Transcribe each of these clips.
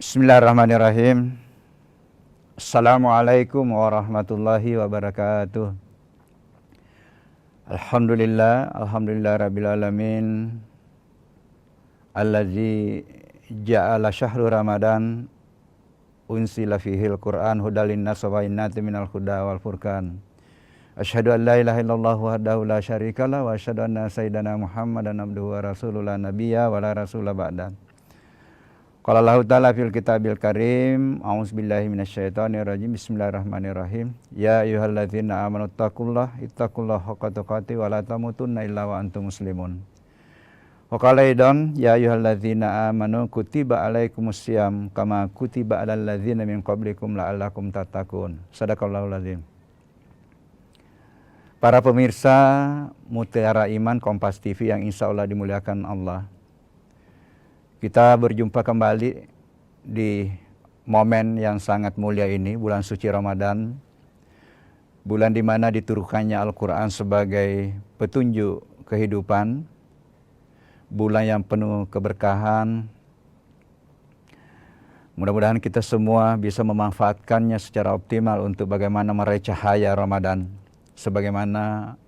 Bismillahirrahmanirrahim. Assalamualaikum warahmatullahi wabarakatuh. Alhamdulillah rabbil alamin. Allazi ja'ala syahru Ramadan unsila fihil Qur'an hudal linnas wa bayyinatin minal huda wal furqan. Asyhadu an la ilaha illallah wahdahu la syarikalah wa asyhadu anna sayyidana Muhammadan abduhu wa rasuluhu la nabiyya wa la rasula ba'da. Qala Allah Ta'ala fil kitabil karim, a'udzubillahi minasyaitonir rajim, bismillahirrahmanirrahim. Ya ayyuhalladzina amanu ittaqullaha haqqa tuqatih wa la tamutunna illa wa antum muslimun. Wa qala aidan ya ayyuhalladzina amanu kutiba alaikumusiyam kama kutiba alal ladzina min qablikum la'allakum tattaqun. Shadaqallahul azim. Para pemirsa Mutiara Iman Kompas TV yang insya Allah dimuliakan Allah, kita berjumpa kembali di momen yang sangat mulia ini, bulan suci Ramadan, bulan di mana diturunkannya Al-Quran sebagai petunjuk kehidupan, bulan yang penuh keberkahan. Mudah-mudahan kita semua bisa memanfaatkannya secara optimal untuk bagaimana meraih cahaya Ramadan, sebagaimana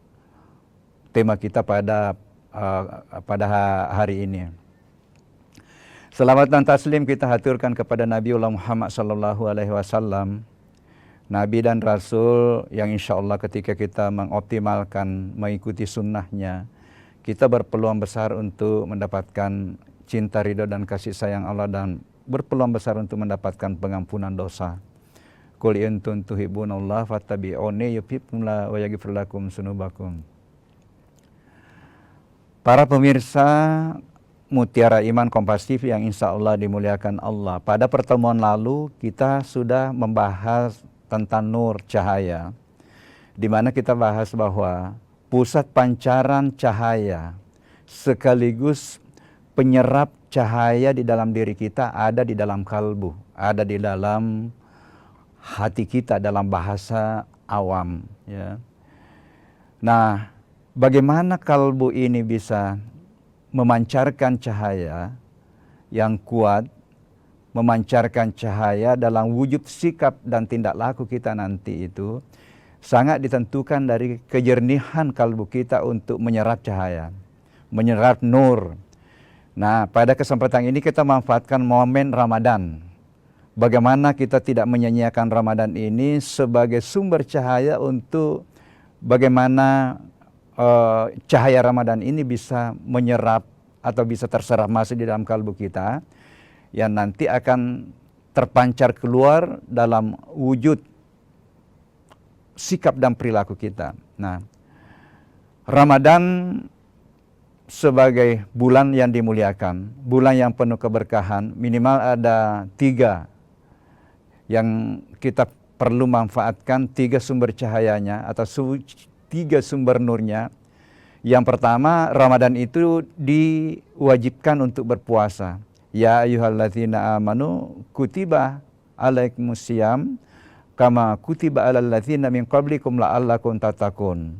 tema kita pada hari ini. Selawat dan taslim kita haturkan kepada Nabiullah Muhammad sallallahu alaihi wasallam, Nabi dan Rasul yang insya Allah ketika kita mengoptimalkan mengikuti sunnahnya, kita berpeluang besar untuk mendapatkan cinta, ridho dan kasih sayang Allah, dan berpeluang besar untuk mendapatkan pengampunan dosa. Qul in kuntum tuhibbunallaha fattabi'uni yuhibbukumullah wa yaghfir lakum dzunubakum. Para pemirsa Mutiara Iman Kompas TV yang insya Allah dimuliakan Allah, pada pertemuan lalu kita sudah membahas tentang nur cahaya, di mana kita bahas bahwa pusat pancaran cahaya sekaligus penyerap cahaya di dalam diri kita ada di dalam kalbu, ada di dalam hati kita dalam bahasa awam. Ya. Nah, bagaimana kalbu ini bisa memancarkan cahaya yang kuat, memancarkan cahaya dalam wujud sikap dan tindak laku kita nanti itu sangat ditentukan dari kejernihan kalbu kita untuk menyerap cahaya, menyerap nur. Nah, pada kesempatan ini kita manfaatkan momen Ramadan. Bagaimana kita tidak menyanyiakan Ramadan ini sebagai sumber cahaya untuk bagaimana cahaya Ramadan ini bisa menyerap atau bisa terserap masuk di dalam kalbu kita, yang nanti akan terpancar keluar dalam wujud sikap dan perilaku kita. Nah, Ramadan sebagai bulan yang dimuliakan, bulan yang penuh keberkahan, minimal ada 3 yang kita perlu manfaatkan, 3 sumber cahayanya atau 3 sumber nurnya. Yang pertama, Ramadan itu diwajibkan untuk berpuasa. Ya ayyuhalladzina amanu kutiba alaikumusiyam kama kutiba alal ladzina min qablikum la'allakum tattaqun.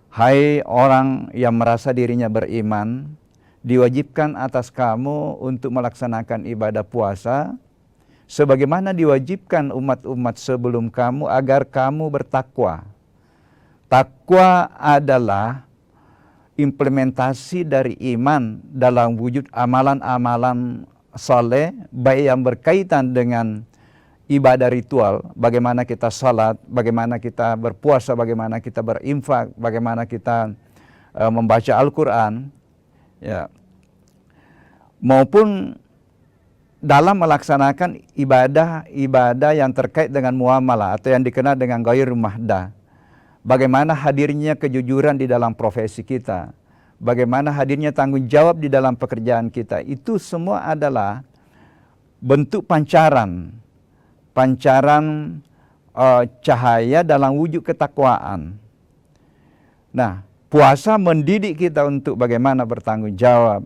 Hai orang yang merasa dirinya beriman, diwajibkan atas kamu untuk melaksanakan ibadah puasa sebagaimana diwajibkan umat-umat sebelum kamu agar kamu bertakwa. Takwa adalah implementasi dari iman dalam wujud amalan-amalan saleh, baik yang berkaitan dengan ibadah ritual, bagaimana kita salat, bagaimana kita berpuasa, bagaimana kita berinfak, bagaimana kita membaca Al-Quran, ya, maupun dalam melaksanakan ibadah-ibadah yang terkait dengan muamalah atau yang dikenal dengan ghairul mahdah. Bagaimana hadirnya kejujuran di dalam profesi kita, bagaimana hadirnya tanggung jawab di dalam pekerjaan kita, itu semua adalah bentuk pancaran cahaya dalam wujud ketakwaan. Nah, puasa mendidik kita untuk bagaimana bertanggung jawab.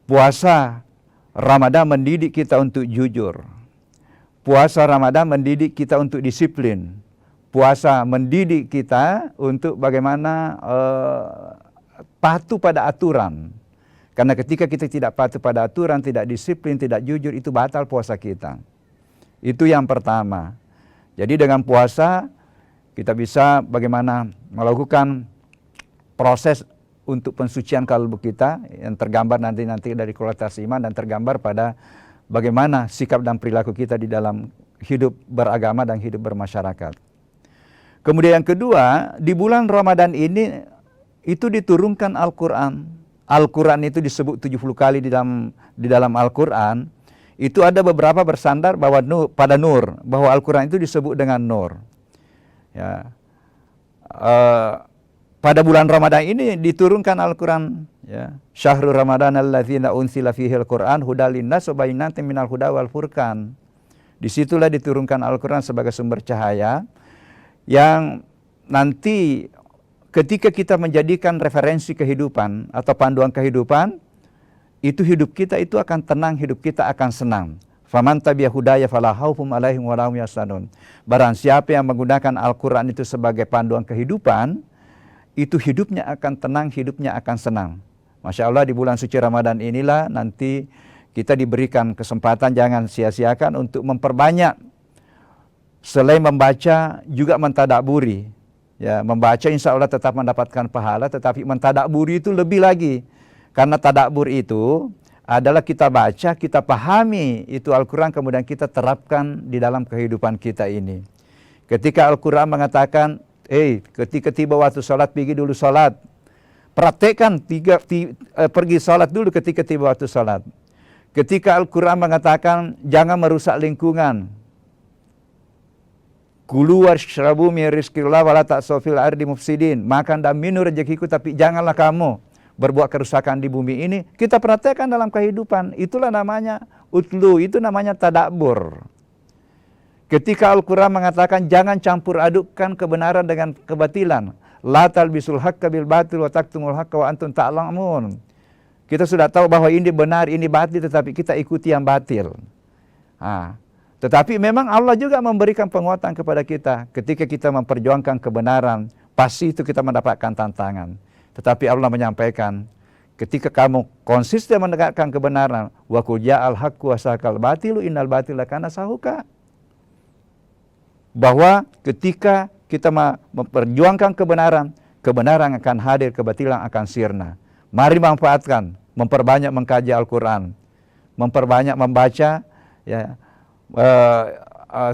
Puasa Ramadan mendidik kita untuk jujur. Puasa Ramadan mendidik kita untuk disiplin. Puasa mendidik kita untuk bagaimana patuh pada aturan. Karena ketika kita tidak patuh pada aturan, tidak disiplin, tidak jujur, itu batal puasa kita. Itu yang pertama. Jadi dengan puasa kita bisa bagaimana melakukan proses untuk pensucian kalbu kita yang tergambar nanti dari kualitas iman dan tergambar pada bagaimana sikap dan perilaku kita di dalam hidup beragama dan hidup bermasyarakat. Kemudian yang kedua, di bulan Ramadan ini itu diturunkan Al-Quran. Al-Quran itu disebut 70 kali di dalam Al-Quran. Itu ada beberapa bersandar bahwa pada nur, bahwa Al-Quran itu disebut dengan nur. Ya. Pada bulan Ramadan ini diturunkan Al-Quran. Ya. Syahrul Ramadan alladzina unsila fihil Quran hudal linnas wa bayyinatin minal huda wal furqan. Disitulah diturunkan Al-Quran sebagai sumber cahaya yang nanti ketika kita menjadikan referensi kehidupan atau panduan kehidupan, itu hidup kita itu akan tenang, hidup kita akan senang. Faman tabi'a hudaya fala khaufun 'alaihim wa la hum yahzanun. Barang siapa yang menggunakan Al-Quran itu sebagai panduan kehidupan, itu hidupnya akan tenang, hidupnya akan senang. Masya Allah, di bulan suci Ramadan inilah nanti kita diberikan kesempatan, jangan sia-siakan untuk memperbanyak. Selain membaca, juga mentadaburi. Ya, membaca insya Allah tetap mendapatkan pahala, tetapi mentadaburi itu lebih lagi. Karena tadabur itu adalah kita baca, kita pahami itu Al-Quran, kemudian kita terapkan di dalam kehidupan kita ini. Ketika Al-Quran mengatakan, ketika tiba waktu sholat, pergi dulu sholat. Praktekkan pergi sholat dulu ketika tiba waktu sholat. Ketika Al-Quran mengatakan, jangan merusak lingkungan. Kulu washrabu min rizqillah wala ta'sau fil ardi mufsidin. Makan dan minum rezekiku, tapi janganlah kamu berbuat kerusakan di bumi ini. Kita praktekkan dalam kehidupan. Itulah namanya utlu, itu namanya tadabbur. Ketika Al-Quran mengatakan jangan campur adukkan kebenaran dengan kebatilan. La talbisul haqqa bil batil wa taktumul haqqa wa antum ta'lamun. Kita sudah tahu bahwa ini benar, ini batil, tetapi kita ikuti yang batil. Tetapi memang Allah juga memberikan penguatan kepada kita. Ketika kita memperjuangkan kebenaran, pasti itu kita mendapatkan tantangan. Tetapi Allah menyampaikan, ketika kamu konsisten menegakkan kebenaran, wa qul ja'al haqqu wa saqal batilu innal batila kana sahuqa. Bahwa ketika kita memperjuangkan kebenaran, kebenaran akan hadir, kebatilan akan sirna. Mari manfaatkan, memperbanyak mengkaji Al-Quran, memperbanyak membaca, ya,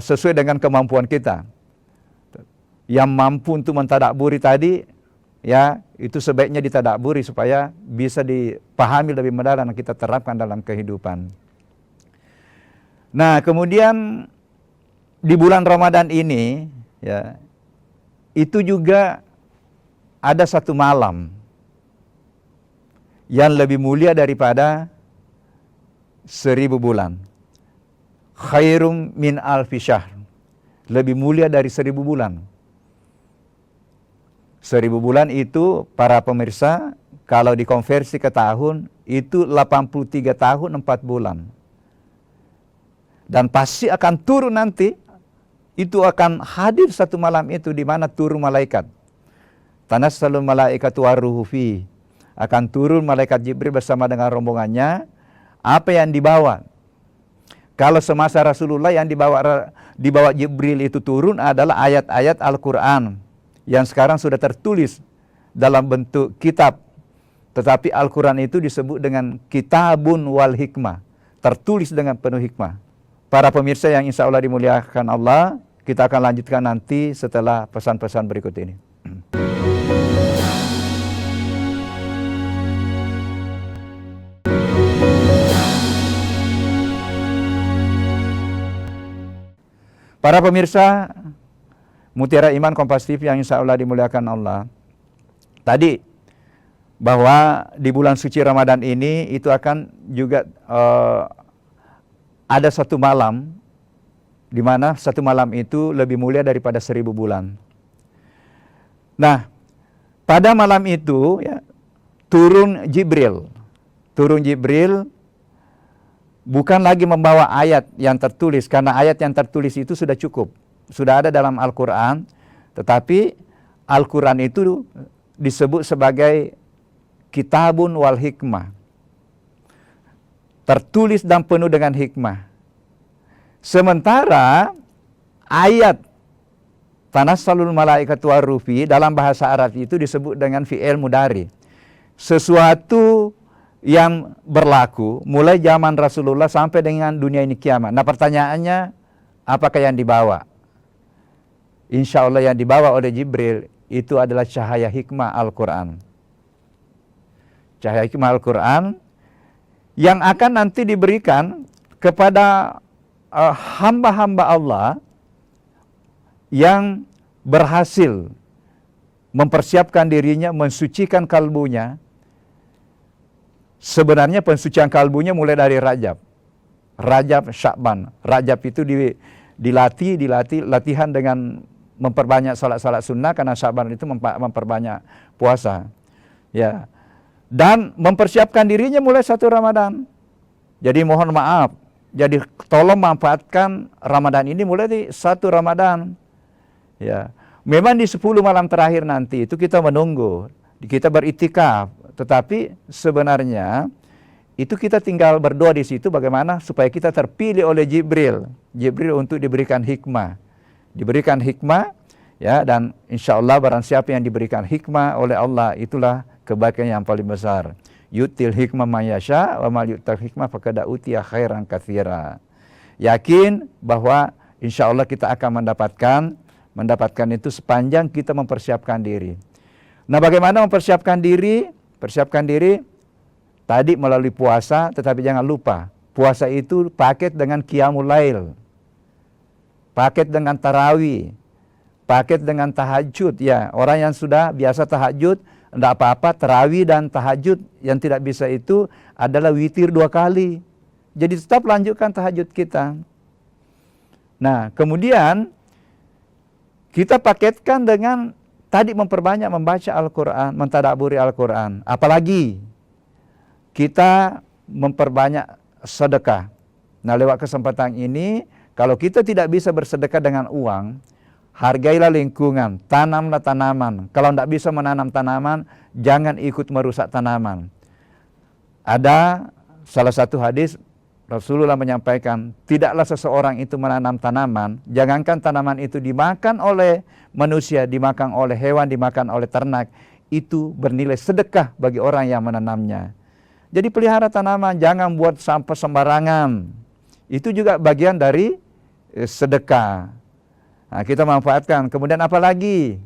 sesuai dengan kemampuan kita. Yang mampu untuk mentadaburi tadi, ya, itu sebaiknya ditadaburi supaya bisa dipahami lebih mendalam dan kita terapkan dalam kehidupan. Nah, kemudian di bulan Ramadan ini, ya, itu juga ada satu malam yang lebih mulia daripada 1000 bulan. Khairum min alfi syahr. Lebih mulia dari 1000 bulan. 1000 bulan itu, para pemirsa, kalau dikonversi ke tahun, itu 83 tahun 4 bulan. Dan pasti akan turun nanti, itu akan hadir satu malam itu, di mana turun malaikat. Tanassalul malaikatu warruhu fi. Akan turun malaikat Jibril bersama dengan rombongannya. Apa yang dibawa? Kalau semasa Rasulullah yang dibawa Jibril itu turun adalah ayat-ayat Al-Quran yang sekarang sudah tertulis dalam bentuk kitab. Tetapi Al-Quran itu disebut dengan kitabun wal hikmah, tertulis dengan penuh hikmah. Para pemirsa yang insya Allah dimuliakan Allah, kita akan lanjutkan nanti setelah pesan-pesan berikut ini. Para pemirsa Mutiara Iman Kompas TV yang insya Allah dimuliakan Allah. Tadi bahwa di bulan suci Ramadan ini itu akan juga ada satu malam, di mana satu malam itu lebih mulia daripada 1000 bulan. Nah, pada malam itu, ya, turun Jibril. Bukan lagi membawa ayat yang tertulis, karena ayat yang tertulis itu sudah cukup. Sudah ada dalam Al-Quran, tetapi Al-Quran itu disebut sebagai kitabun wal hikmah. tertulis dan penuh dengan hikmah. Sementara ayat tanassalul malaikatu warufi dalam bahasa Arab itu disebut dengan fi'il mudhari. Sesuatu yang berlaku mulai zaman Rasulullah sampai dengan dunia ini kiamat. Nah, pertanyaannya, apakah yang dibawa? Insya Allah yang dibawa oleh Jibril itu adalah cahaya hikmah Al-Quran. Cahaya hikmah Al-Quran yang akan nanti diberikan kepada hamba-hamba Allah yang berhasil mempersiapkan dirinya, mensucikan kalbunya. Sebenarnya pensucian kalbunya mulai dari Rajab, Sya'ban. Rajab itu dilatih latihan dengan memperbanyak salat-salat sunnah, karena Sya'ban itu memperbanyak puasa. Ya. Dan mempersiapkan dirinya mulai 1 Ramadan. Jadi mohon maaf, jadi tolong manfaatkan Ramadan ini mulai di 1 Ramadan. Ya. Memang di 10 malam terakhir nanti itu kita menunggu, kita beritikaf, tetapi sebenarnya itu kita tinggal berdoa di situ bagaimana supaya kita terpilih oleh Jibril untuk diberikan hikmah. Diberikan hikmah, ya, dan insya Allah barang siapa yang diberikan hikmah oleh Allah, itulah kebaikan yang paling besar. Yutil hikmah mayasya wa mal yutil hikmah faqad utiya khairan katsira. Yakin bahwa insya Allah kita akan mendapatkan itu sepanjang kita mempersiapkan diri. Nah, bagaimana mempersiapkan diri? Persiapkan diri tadi melalui puasa, tetapi jangan lupa puasa itu paket dengan qiyamul lail, paket dengan tarawih, paket dengan tahajud. Ya, orang yang sudah biasa tahajud tidak apa-apa, tarawih dan tahajud. Yang tidak bisa itu adalah witir 2 kali. Jadi tetap lanjutkan tahajud kita. Nah, kemudian kita paketkan dengan tadi memperbanyak membaca Al-Quran, mentadabburi Al-Quran. Apalagi kita memperbanyak sedekah. Nah, lewat kesempatan ini, kalau kita tidak bisa bersedekah dengan uang, hargailah lingkungan, tanamlah tanaman. Kalau tidak bisa menanam tanaman, jangan ikut merusak tanaman. Ada salah satu hadis, Rasulullah menyampaikan, tidaklah seseorang itu menanam tanaman, jangankan tanaman itu dimakan oleh manusia, dimakan oleh hewan, dimakan oleh ternak, itu bernilai sedekah bagi orang yang menanamnya. Jadi pelihara tanaman, jangan buat sampah sembarangan. Itu juga bagian dari sedekah. Nah, kita manfaatkan. Kemudian apa lagi?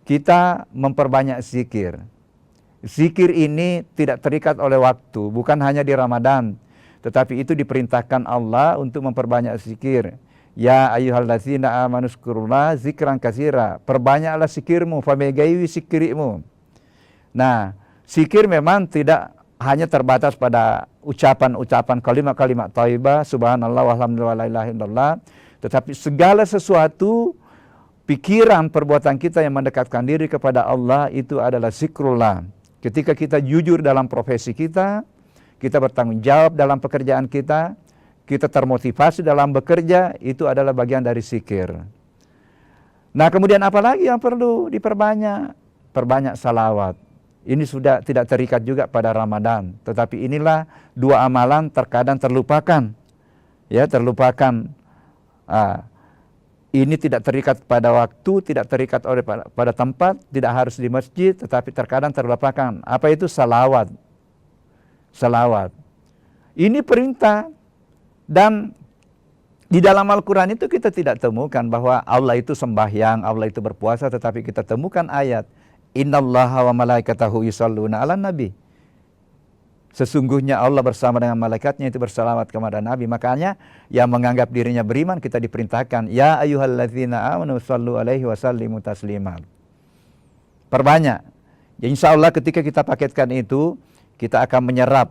Kita memperbanyak zikir. Zikir ini tidak terikat oleh waktu, bukan hanya di Ramadan, tetapi itu diperintahkan Allah untuk memperbanyak zikir. Ya ayyuhallazina amanu zkurullah zikran katsira. Perbanyaklah zikirmu, famegaiwi zikirmu. Nah, zikir memang tidak hanya terbatas pada ucapan-ucapan kalimat-kalimat thayyibah, subhanallah walhamdulillah la ilaha illallah, tetapi segala sesuatu, pikiran, perbuatan kita yang mendekatkan diri kepada Allah itu adalah zikrullah. Ketika kita jujur dalam profesi kita bertanggung jawab dalam pekerjaan kita termotivasi dalam bekerja, itu adalah bagian dari zikir. Nah, kemudian apa lagi yang perlu diperbanyak? Perbanyak salawat. Ini sudah tidak terikat juga pada Ramadan, tetapi inilah 2 amalan terkadang terlupakan. Ya, terlupakan. Ini tidak terikat pada waktu, tidak terikat pada tempat, tidak harus di masjid, tetapi terkadang terlupakan. Apa itu? Salawat. Salawat. Ini perintah. Dan di dalam Al-Quran itu kita tidak temukan bahwa Allah itu sembahyang, Allah itu berpuasa, tetapi kita temukan ayat innallaha wa malaikatahu yusholluna 'alan nabi. Sesungguhnya Allah bersama dengan malaikatnya itu bersalawat kepada Nabi. Makanya yang menganggap dirinya beriman, kita diperintahkan ya ayyuhalladzina amanu shallu alaihi wasallimu taslima. Perbanyak. Ya, insya Allah ketika kita paketkan itu, kita akan menyerap,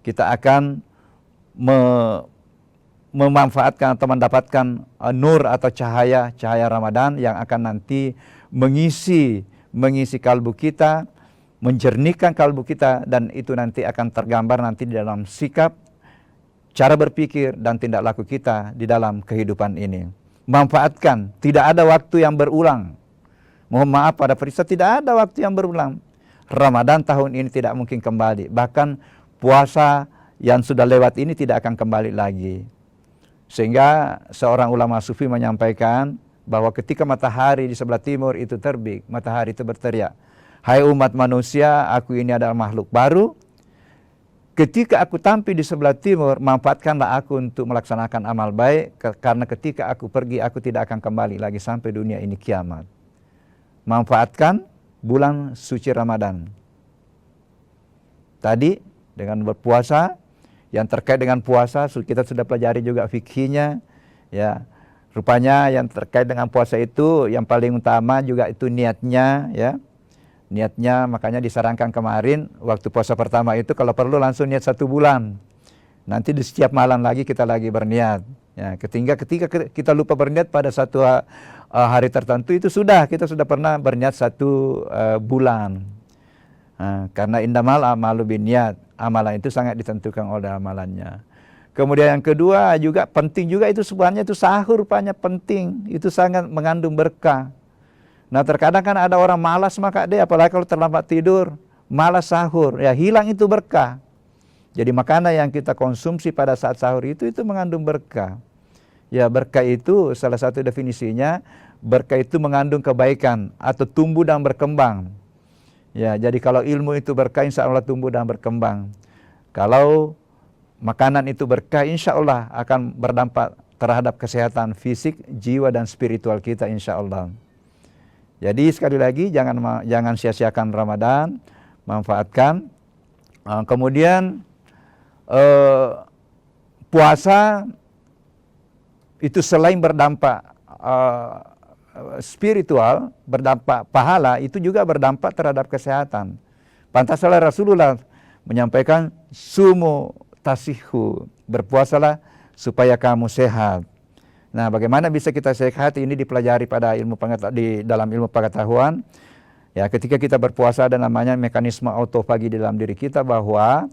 kita akan memanfaatkan atau mendapatkan nur atau cahaya Ramadan yang akan nanti mengisi kalbu kita, menjernihkan kalbu kita, dan itu nanti akan tergambar nanti di dalam sikap, cara berpikir, dan tindak laku kita di dalam kehidupan ini. Manfaatkan, tidak ada waktu yang berulang. Mohon maaf pada peristiwa, tidak ada waktu yang berulang. Ramadan tahun ini tidak mungkin kembali. Bahkan puasa yang sudah lewat ini tidak akan kembali lagi. Sehingga seorang ulama sufi menyampaikan bahwa ketika matahari di sebelah timur itu terbit, matahari itu berteriak, "Hai umat manusia, aku ini adalah makhluk baru. Ketika aku tampil di sebelah timur, manfaatkanlah aku untuk melaksanakan amal baik, karena ketika aku pergi, aku tidak akan kembali lagi sampai dunia ini kiamat." Manfaatkan bulan suci Ramadan. Tadi dengan berpuasa, yang terkait dengan puasa kita sudah pelajari juga fikihnya, ya. Rupanya yang terkait dengan puasa itu yang paling utama juga itu niatnya, ya. Niatnya makanya disarankan kemarin waktu puasa pertama itu kalau perlu langsung niat 1 bulan. Nanti di setiap malam lagi kita lagi berniat. Ya, ketika kita lupa berniat pada satu hari tertentu itu kita sudah pernah berniat 1 bulan. Nah, karena indamal amalu binniat, amalan itu sangat ditentukan oleh amalannya. Kemudian yang kedua juga penting juga itu sebenarnya itu sahur, rupanya penting, itu sangat mengandung berkah. Nah terkadang kan ada orang malas maka dia apalagi kalau terlambat tidur, malas sahur, ya hilang itu berkah. Jadi makanan yang kita konsumsi pada saat sahur itu mengandung berkah. Ya berkah itu salah satu definisinya, berkah itu mengandung kebaikan atau tumbuh dan berkembang. Ya, jadi kalau ilmu itu berkah, insya Allah tumbuh dan berkembang. Kalau makanan itu berkah, insya Allah akan berdampak terhadap kesehatan fisik, jiwa dan spiritual kita, insya Allah. Jadi sekali lagi jangan sia-siakan Ramadan, manfaatkan. Kemudian puasa itu selain berdampak spiritual, berdampak pahala, itu juga berdampak terhadap kesehatan. Pantaslah Rasulullah menyampaikan sumu tasihu, berpuasalah supaya kamu sehat. Nah, bagaimana bisa kita sehat ini dipelajari pada dalam ilmu pengetahuan. Ya, ketika kita berpuasa ada namanya mekanisme autofagi di dalam diri kita bahwa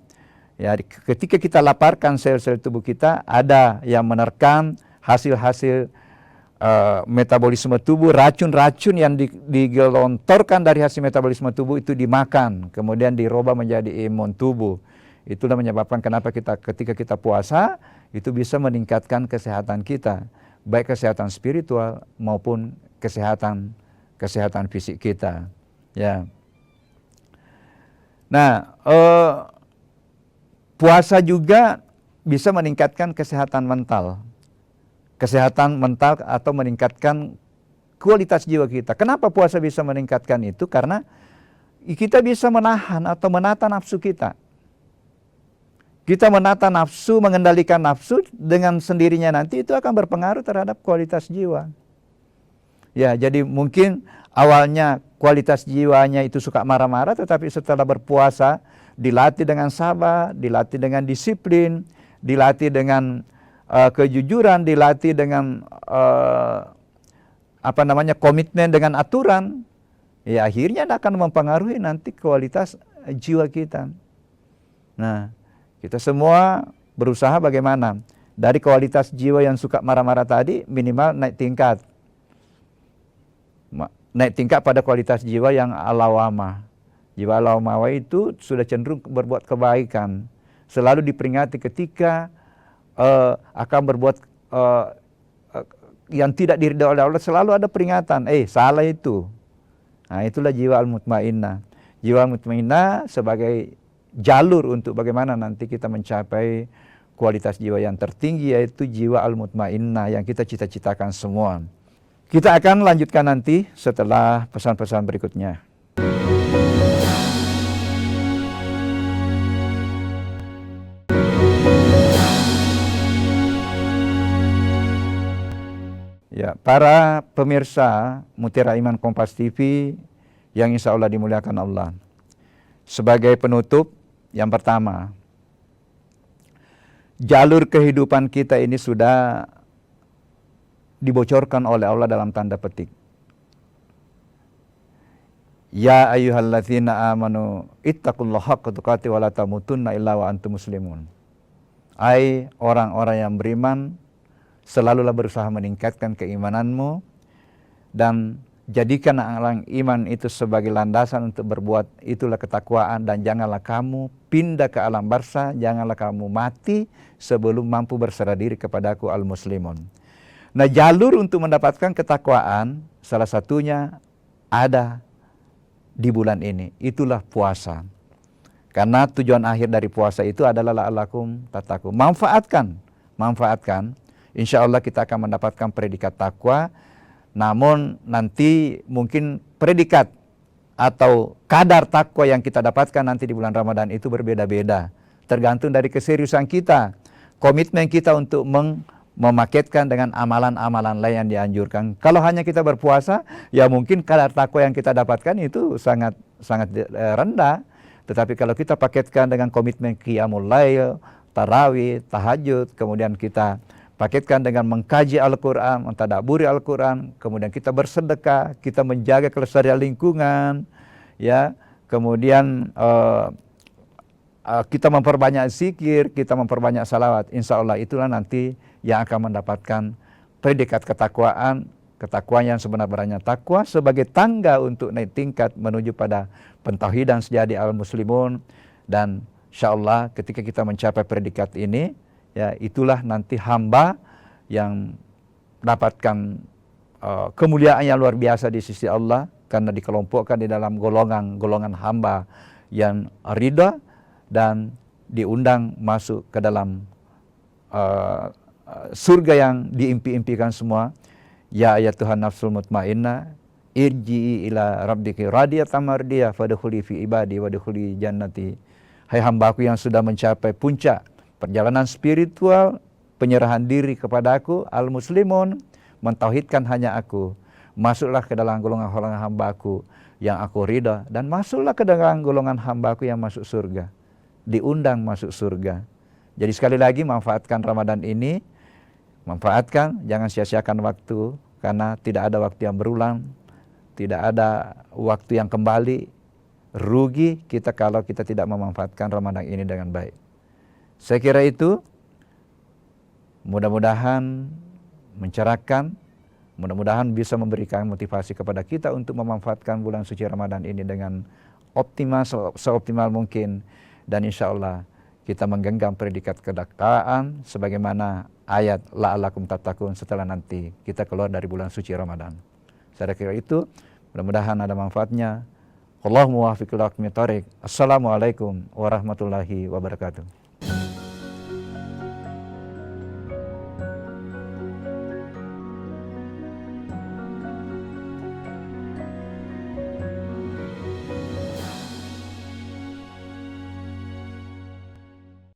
ya ketika kita laparkan sel-sel tubuh kita ada yang menerkam hasil-hasil metabolisme tubuh, racun-racun yang digelontorkan dari hasil metabolisme tubuh itu dimakan, kemudian dirubah menjadi imun tubuh. Itulah menyebabkan kenapa ketika kita puasa itu bisa meningkatkan kesehatan kita, baik kesehatan spiritual maupun kesehatan fisik kita. Ya. Nah, puasa juga bisa meningkatkan kesehatan mental. Kesehatan mental atau meningkatkan kualitas jiwa kita. Kenapa puasa bisa meningkatkan itu? Karena kita bisa menahan atau menata nafsu kita. Kita menata nafsu, mengendalikan nafsu dengan sendirinya nanti itu akan berpengaruh terhadap kualitas jiwa. Ya, jadi mungkin awalnya kualitas jiwanya itu suka marah-marah, tetapi setelah berpuasa dilatih dengan sabar, dilatih dengan disiplin, dilatih dengan kejujuran, dilatih dengan komitmen dengan aturan, ya akhirnya akan mempengaruhi nanti kualitas jiwa kita. Nah, kita semua berusaha bagaimana dari kualitas jiwa yang suka marah-marah tadi minimal naik tingkat pada kualitas jiwa yang alawamah. Jiwa alawamah itu sudah cenderung berbuat kebaikan, selalu diperingati ketika akan berbuat yang tidak diridhoi oleh Allah, selalu ada peringatan, salah itu. Nah, itulah jiwa al-mutmainnah. Jiwa al-mutmainnah sebagai jalur untuk bagaimana nanti kita mencapai kualitas jiwa yang tertinggi, yaitu jiwa al-mutmainnah yang kita cita-citakan semua. Kita akan lanjutkan nanti setelah pesan-pesan berikutnya. Ya, para pemirsa Mutiara Iman Kompas TV yang insya Allah dimuliakan Allah. Sebagai penutup, yang pertama, jalur kehidupan kita ini sudah dibocorkan oleh Allah dalam tanda petik. Ya ayyuhalladzina amanu ittaqullaha haqqa tuqatih wa la tamutunna illa wa antum muslimun. Hai orang-orang yang beriman, selalulah berusaha meningkatkan keimananmu dan jadikan orang iman itu sebagai landasan untuk berbuat itulah ketakwaan, dan janganlah kamu pindah ke alam barzah, janganlah kamu mati sebelum mampu berserah diri kepadaku al-muslimun. Nah, jalur untuk mendapatkan ketakwaan salah satunya ada di bulan ini, itulah puasa. Karena tujuan akhir dari puasa itu adalah la'allakum tattaqun. Manfaatkan. Insya Allah kita akan mendapatkan predikat takwa. Namun nanti mungkin predikat atau kadar takwa yang kita dapatkan nanti di bulan Ramadan itu berbeda-beda. Tergantung dari keseriusan kita, komitmen kita untuk memaketkan dengan amalan-amalan lain yang dianjurkan. Kalau hanya kita berpuasa, ya mungkin kadar takwa yang kita dapatkan itu sangat rendah. Tetapi kalau kita paketkan dengan komitmen qiyamul lail, tarawih, tahajud, kemudian kita paketkan dengan mengkaji Al-Quran, mentadabburi Al-Quran, kemudian kita bersedekah, kita menjaga kelestarian lingkungan, ya, kemudian kita memperbanyak zikir, kita memperbanyak salawat. Insya Allah itulah nanti yang akan mendapatkan predikat ketakwaan yang sebenarnya takwa sebagai tangga untuk naik tingkat menuju pada pentauhidan sejati al-muslimun. Dan insya Allah ketika kita mencapai predikat ini, ya itulah nanti hamba yang dapatkan kemuliaan yang luar biasa di sisi Allah, karena dikelompokkan di dalam golongan hamba yang ridha dan diundang masuk ke dalam surga yang diimpi-impikan semua. Ya ayatuhan nafsul mutmainnah irji'i ila rabbiki radiyatan mardiyah fadkhuli fi ibadi wadkhuli jannati. Hai hambaku yang sudah mencapai puncak perjalanan spiritual, penyerahan diri kepadaku, al-muslimun, mentauhidkan hanya aku, masuklah ke dalam golongan hambaku yang aku ridha, dan masuklah ke dalam golongan hambaku yang masuk surga, diundang masuk surga. Jadi sekali lagi, manfaatkan Ramadan ini, manfaatkan, jangan sia-siakan waktu, karena tidak ada waktu yang berulang, tidak ada waktu yang kembali. Rugi kita kalau kita tidak memanfaatkan Ramadan ini dengan baik. Saya kira itu mudah-mudahan mencerahkan, mudah-mudahan bisa memberikan motivasi kepada kita untuk memanfaatkan bulan suci Ramadan ini dengan optimal, seoptimal mungkin. Dan insya Allah kita menggenggam predikat ketakwaan sebagaimana ayat la'allakum tattaqun setelah nanti kita keluar dari bulan suci Ramadan. Saya kira itu, mudah-mudahan ada manfaatnya. Allahumma wafiq ila aqwamit thoriq. Assalamualaikum warahmatullahi wabarakatuh.